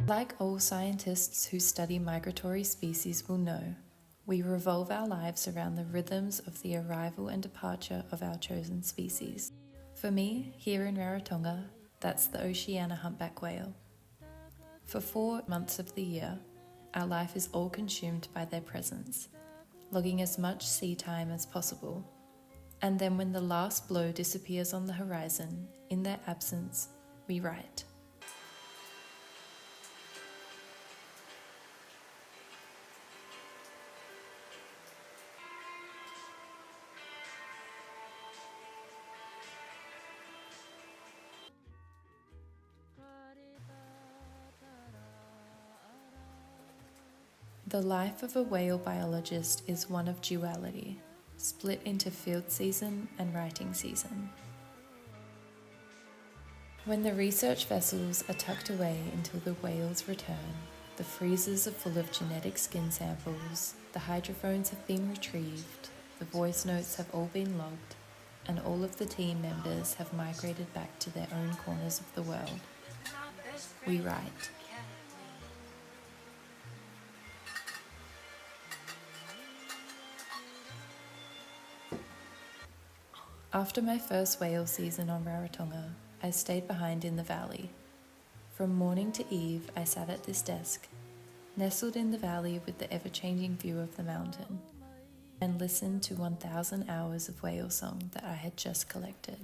Like all scientists who study migratory species will know, we revolve our lives around the rhythms of the arrival and departure of our chosen species. For me, here in Rarotonga, that's the Oceania humpback whale. For 4 months of the year, our life is all consumed by their presence, logging as much sea time as possible. And then when the last blow disappears on the horizon, in their absence, we write. The life of a whale biologist is one of duality, split into field season and writing season. When the research vessels are tucked away until the whales return, the freezers are full of genetic skin samples, the hydrophones have been retrieved, the voice notes have all been logged, and all of the team members have migrated back to their own corners of the world. We write. After my first whale season on Rarotongans, I stayed behind in the valley. From morning to eve, I sat at this desk, nestled in the valley with the ever-changing view of the mountain, and listened to 1,000 hours of whale song that I had just collected.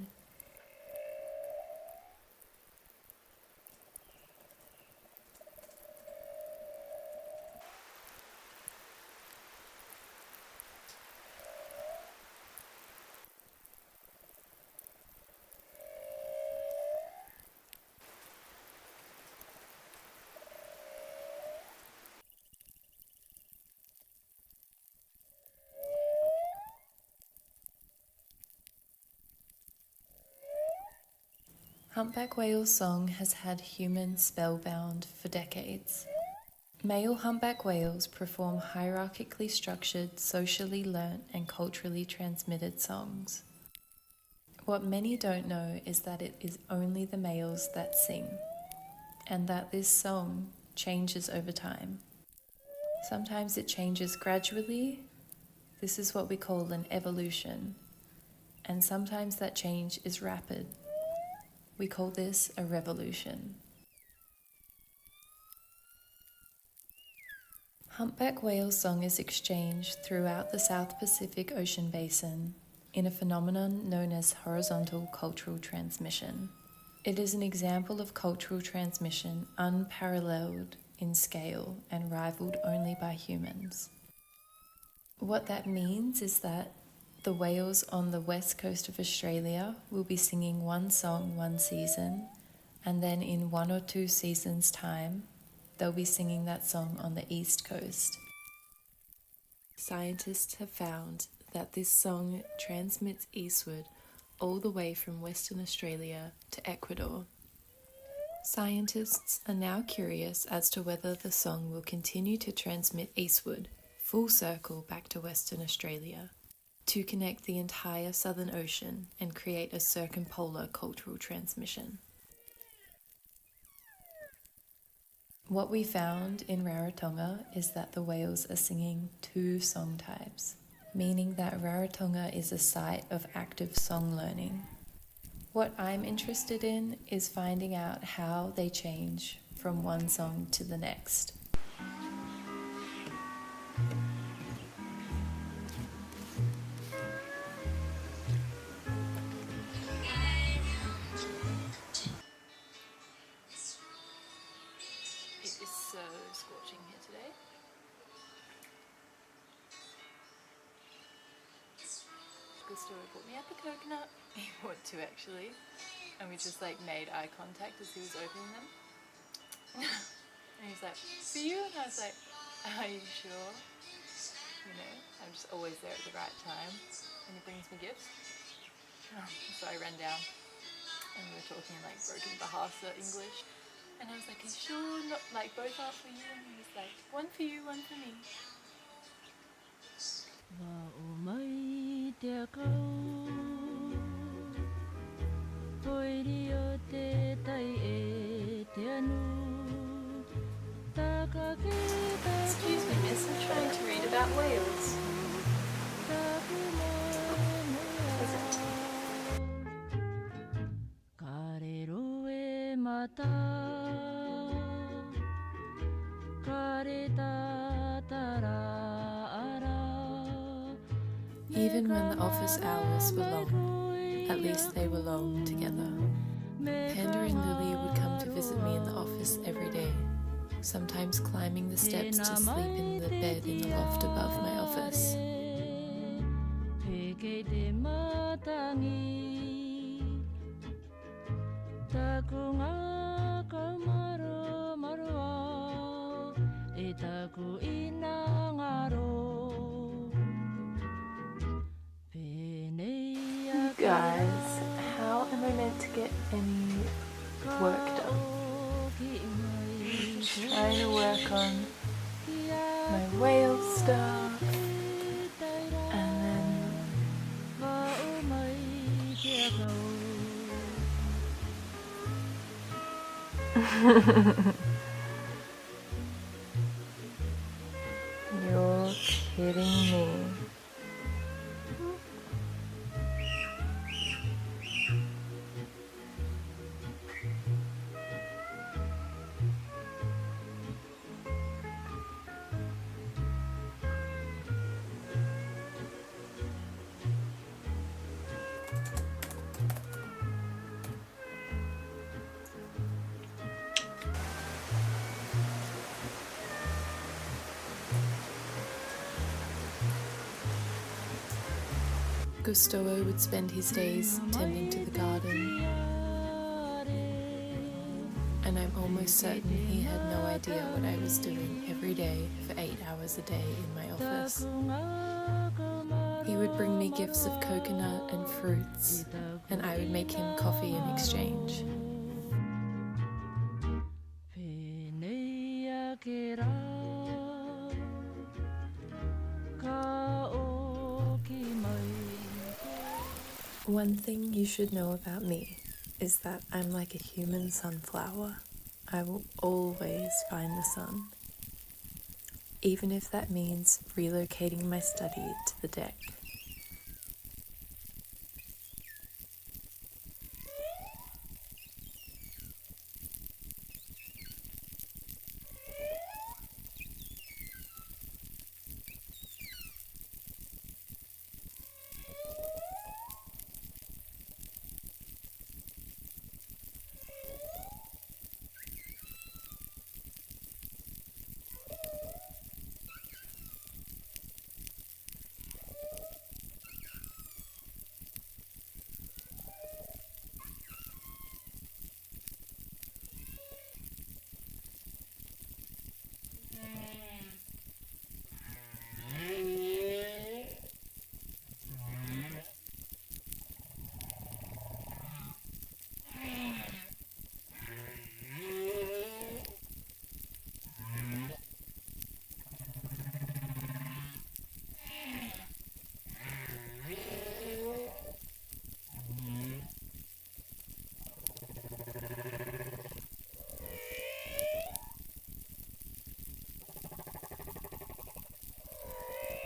Humpback whale song has had humans spellbound for decades. Male humpback whales perform hierarchically structured, socially learnt and culturally transmitted songs. What many don't know is that it is only the males that sing, and that this song changes over time. Sometimes it changes gradually. This is what we call an evolution, and sometimes that change is rapid. We call this a revolution. Humpback whale song is exchanged throughout the South Pacific Ocean basin in a phenomenon known as horizontal cultural transmission. It is an example of cultural transmission unparalleled in scale and rivaled only by humans. What that means is that the whales on the west coast of Australia will be singing one song one season, and then in 1 or 2 seasons' time, they'll be singing that song on the east coast. Scientists have found that this song transmits eastward all the way from Western Australia to Ecuador. Scientists are now curious as to whether the song will continue to transmit eastward, full circle back to Western Australia, to connect the entire Southern Ocean and create a circumpolar cultural transmission. What we found in Rarotonga is that the whales are singing 2 song types, meaning that Rarotonga is a site of active song learning. What I'm interested in is finding out how they change from one song to the next. It is so scorching here today. Gusto brought me up a coconut. He bought 2 actually, and we just made eye contact as he was opening them. And he's like, "For you?" And I was like, "Are you sure?" You know, I'm just always there at the right time, and he brings me gifts. So I ran down, and we were talking in broken Bahasa English, and I was like, "Are you sure? Not both are for you?" And he was like, "One for you, one for me." about whales? Is it? Even when the office hours were long, at least they were long together. Panda and Lily would come to visit me in the office every day, sometimes climbing the steps to sleep in the bed in the loft above my office. Guys, how am I meant to get any work done? Just trying to work on my whale stuff, and then you're kidding me. Gustowo would spend his days tending to the garden, and I'm almost certain he had no idea what I was doing every day for 8 hours a day in my office. He would bring me gifts of coconut and fruits, and I would make him coffee in exchange. One thing you should know about me is that I'm like a human sunflower. I will always find the sun, even if that means relocating my study to the deck.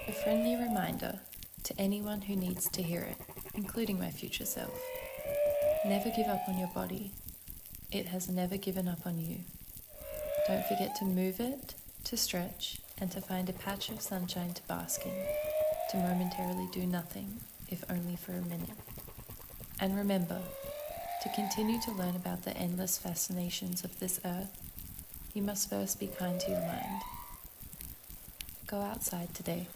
A friendly reminder to anyone who needs to hear it, including my future self. Never give up on your body. It has never given up on you. Don't forget to move it, to stretch, and to find a patch of sunshine to bask in, to momentarily do nothing, if only for a minute. And remember, to continue to learn about the endless fascinations of this earth, you must first be kind to your mind. Go outside today.